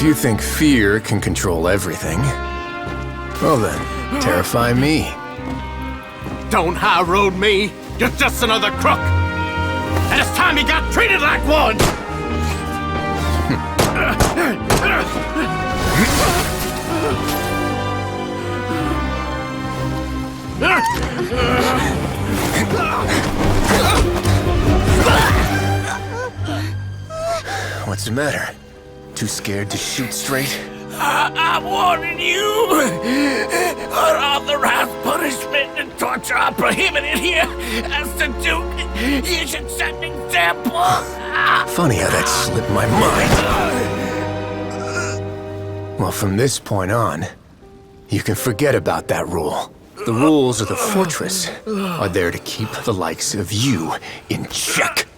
you think fear can control everything, well then, terrify me. Don't high road me. You're just another crook. And it's time you got treated like one. What's the matter? Too scared to shoot straight? I'm warning you. Unauthorized punishment and torture are prohibited here. As the Duke, you should set an example. Funny how that slipped my mind. Well, from this point on, you can forget about that rule. The rules of the fortress are there to keep the likes of you in check.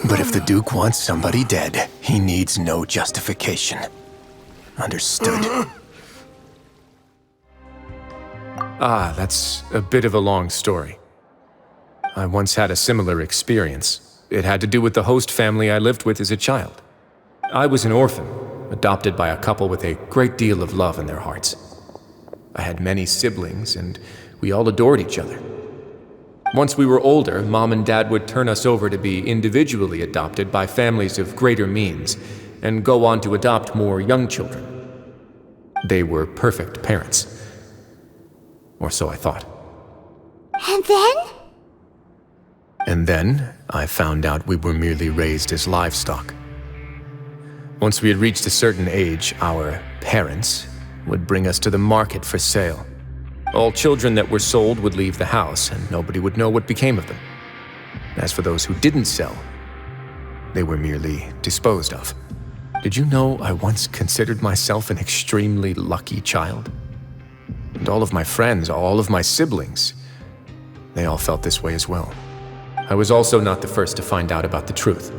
But if the Duke wants somebody dead, he needs no justification. Understood? That's a bit of a long story. I once had a similar experience. It had to do with the host family I lived with as a child. I was an orphan, adopted by a couple with a great deal of love in their hearts. I had many siblings, and we all adored each other. Once we were older, Mom and Dad would turn us over to be individually adopted by families of greater means, and go on to adopt more young children. They were perfect parents. Or so I thought. And then? And then, I found out we were merely raised as livestock. Once we had reached a certain age, our parents would bring us to the market for sale. All children that were sold would leave the house, and nobody would know what became of them. As for those who didn't sell, they were merely disposed of. Did you know I once considered myself an extremely lucky child? And all of my friends, all of my siblings, they all felt this way as well. I was also not the first to find out about the truth.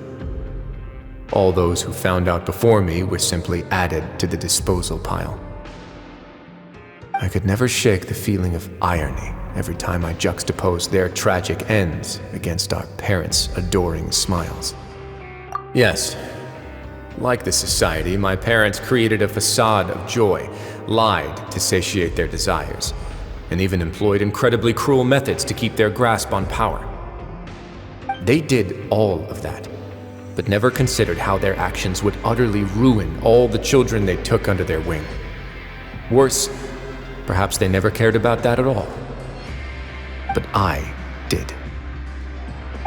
All those who found out before me were simply added to the disposal pile. I could never shake the feeling of irony every time I juxtaposed their tragic ends against our parents' adoring smiles. Yes, like the society, my parents created a facade of joy, lied to satiate their desires, and even employed incredibly cruel methods to keep their grasp on power. They did all of that, but never considered how their actions would utterly ruin all the children they took under their wing. Worse, perhaps they never cared about that at all. But I did.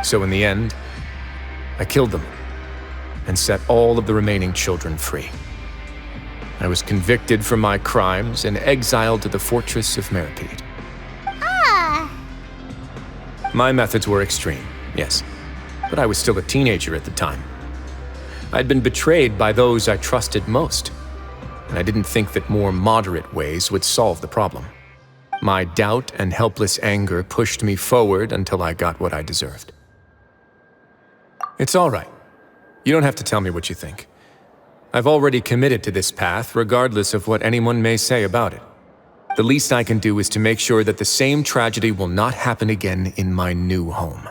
So in the end, I killed them and set all of the remaining children free. I was convicted for my crimes and exiled to the fortress of Meripede. My methods were extreme, yes, but I was still a teenager at the time. I'd been betrayed by those I trusted most, and I didn't think that more moderate ways would solve the problem. My doubt and helpless anger pushed me forward until I got what I deserved. It's all right. You don't have to tell me what you think. I've already committed to this path, regardless of what anyone may say about it. The least I can do is to make sure that the same tragedy will not happen again in my new home.